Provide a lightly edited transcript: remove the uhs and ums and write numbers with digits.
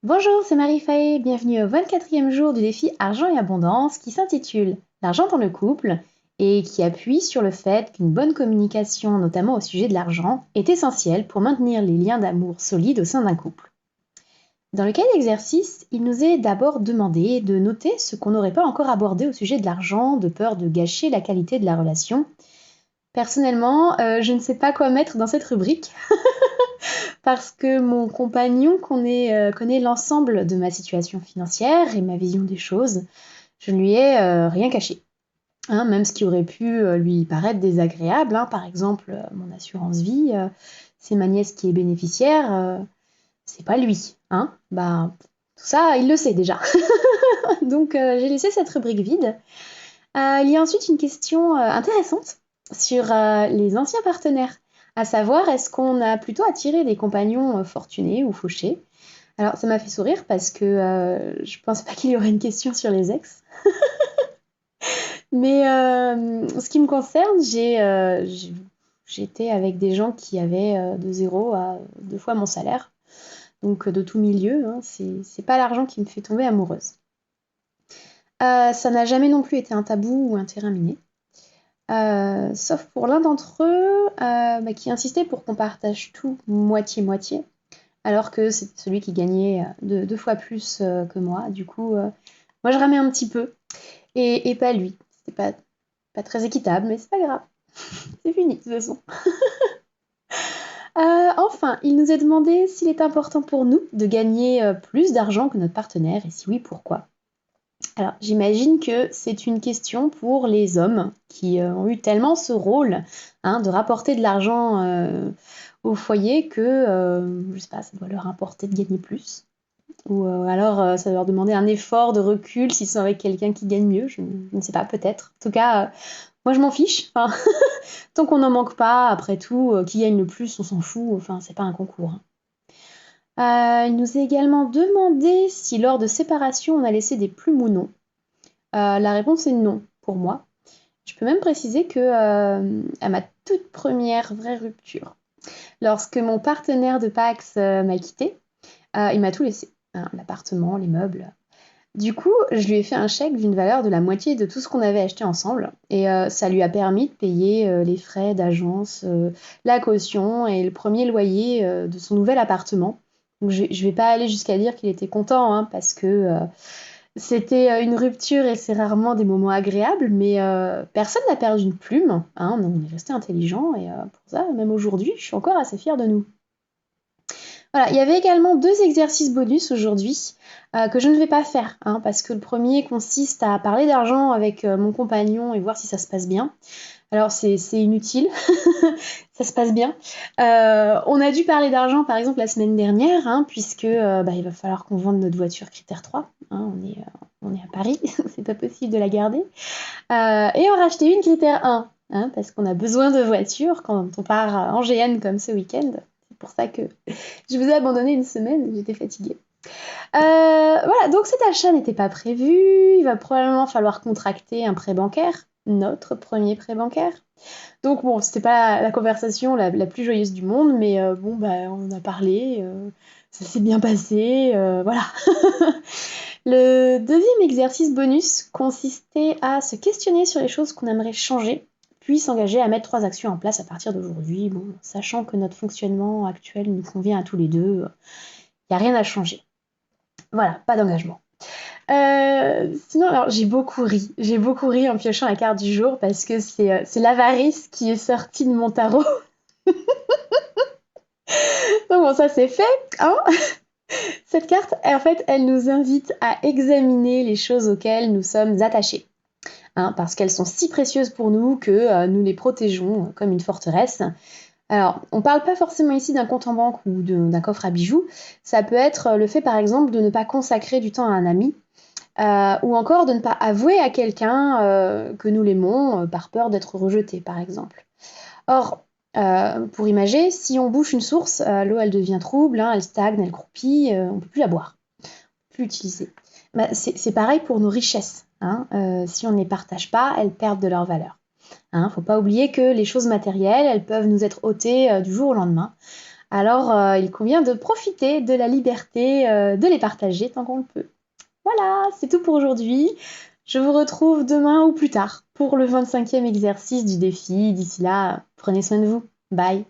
Bonjour, c'est Marie-Faye, bienvenue au 24e jour du défi Argent et Abondance qui s'intitule L'argent dans le couple et qui appuie sur le fait qu'une bonne communication, notamment au sujet de l'argent, est essentielle pour maintenir les liens d'amour solides au sein d'un couple. Dans le cas d'exercice, il nous est d'abord demandé de noter ce qu'on n'aurait pas encore abordé au sujet de l'argent, de peur de gâcher la qualité de la relation. Personnellement, je ne sais pas quoi mettre dans cette rubrique parce que mon compagnon connaît l'ensemble de ma situation financière et ma vision des choses. Je ne lui ai rien caché. Hein, même ce qui aurait pu lui paraître désagréable, hein, par exemple mon assurance vie, c'est ma nièce qui est bénéficiaire, c'est pas lui. Hein. Bah, tout ça, il le sait déjà. Donc j'ai laissé cette rubrique vide. Il y a ensuite une question intéressante sur les anciens partenaires, à savoir est-ce qu'on a plutôt attiré des compagnons fortunés ou fauchés. Alors ça m'a fait sourire parce que je pense pas qu'il y aurait une question sur les ex. Mais ce qui me concerne, j'étais avec des gens qui avaient de 0 à 2 fois mon salaire, donc de tout milieu, hein, c'est pas l'argent qui me fait tomber amoureuse. Ça n'a jamais non plus été un tabou ou un terrain miné. Sauf pour l'un d'entre eux qui insistait pour qu'on partage tout moitié-moitié, alors que c'était celui qui gagnait deux fois plus que moi. Du coup, moi je ramais un petit peu, et pas lui. C'était pas très équitable, mais c'est pas grave. C'est fini de toute façon. Enfin, il nous est demandé s'il est important pour nous de gagner plus d'argent que notre partenaire, et si oui, pourquoi. Alors, j'imagine que c'est une question pour les hommes qui ont eu tellement ce rôle hein, de rapporter de l'argent au foyer que, je sais pas, ça doit leur importer de gagner plus. Ou alors ça doit leur demander un effort de recul s'ils sont avec quelqu'un qui gagne mieux, je ne sais pas, peut-être. En tout cas, moi je m'en fiche. Enfin, tant qu'on n'en manque pas, après tout, qui gagne le plus, on s'en fout. Enfin, c'est pas un concours. Hein. Il nous est également demandé si lors de séparation on a laissé des plumes ou non. La réponse est non pour moi. Je peux même préciser que à ma toute première vraie rupture, lorsque mon partenaire de Pax m'a quittée, il m'a tout laissé. Hein, l'appartement, les meubles. Du coup, je lui ai fait un chèque d'une valeur de la moitié de tout ce qu'on avait acheté ensemble. Et ça lui a permis de payer les frais d'agence, la caution et le premier loyer de son nouvel appartement. Donc, je ne vais pas aller jusqu'à dire qu'il était content, hein, parce que c'était une rupture et c'est rarement des moments agréables, mais personne n'a perdu une plume. Hein, on est resté intelligent et pour ça, même aujourd'hui, je suis encore assez fière de nous. Voilà, il y avait également 2 exercices bonus aujourd'hui que je ne vais pas faire, hein, parce que le premier consiste à parler d'argent avec mon compagnon et voir si ça se passe bien. Alors c'est inutile, ça se passe bien. On a dû parler d'argent par exemple la semaine dernière, hein, puisque il va falloir qu'on vende notre voiture Critère 3. Hein, on est à Paris, c'est pas possible de la garder. Et en racheter une Critère 1, hein, parce qu'on a besoin de voiture quand on part en GN comme ce week-end. C'est pour ça que je vous ai abandonné une semaine, j'étais fatiguée. Voilà, donc cet achat n'était pas prévu. Il va probablement falloir contracter un prêt bancaire, notre premier prêt bancaire. Donc bon, c'était pas la conversation la plus joyeuse du monde, mais on en a parlé, ça s'est bien passé, voilà. Le deuxième exercice bonus consistait à se questionner sur les choses qu'on aimerait changer, puis s'engager à mettre 3 actions en place à partir d'aujourd'hui, bon, sachant que notre fonctionnement actuel nous convient à tous les deux, il n'y a rien à changer. Voilà, pas d'engagement. Sinon, alors j'ai beaucoup ri en piochant la carte du jour parce que c'est l'avarice qui est sortie de mon tarot. Donc bon, ça c'est fait, hein. Cette carte, en fait, elle nous invite à examiner les choses auxquelles nous sommes attachés. Hein, parce qu'elles sont si précieuses pour nous que nous les protégeons comme une forteresse. Alors, on ne parle pas forcément ici d'un compte en banque ou d'un coffre à bijoux. Ça peut être le fait, par exemple, de ne pas consacrer du temps à un ami, ou encore de ne pas avouer à quelqu'un que nous l'aimons par peur d'être rejeté, par exemple. Or, pour imager, si on bouche une source, l'eau elle devient trouble, hein, elle stagne, elle croupit, on ne peut plus la boire, plus l'utiliser. Bah, c'est pareil pour nos richesses. Hein, si on ne les partage pas, elles perdent de leur valeur. Hein, faut pas oublier que les choses matérielles, elles peuvent nous être ôtées du jour au lendemain. Alors, il convient de profiter de la liberté de les partager tant qu'on le peut. Voilà, c'est tout pour aujourd'hui. Je vous retrouve demain ou plus tard pour le 25e exercice du défi. D'ici là, prenez soin de vous. Bye.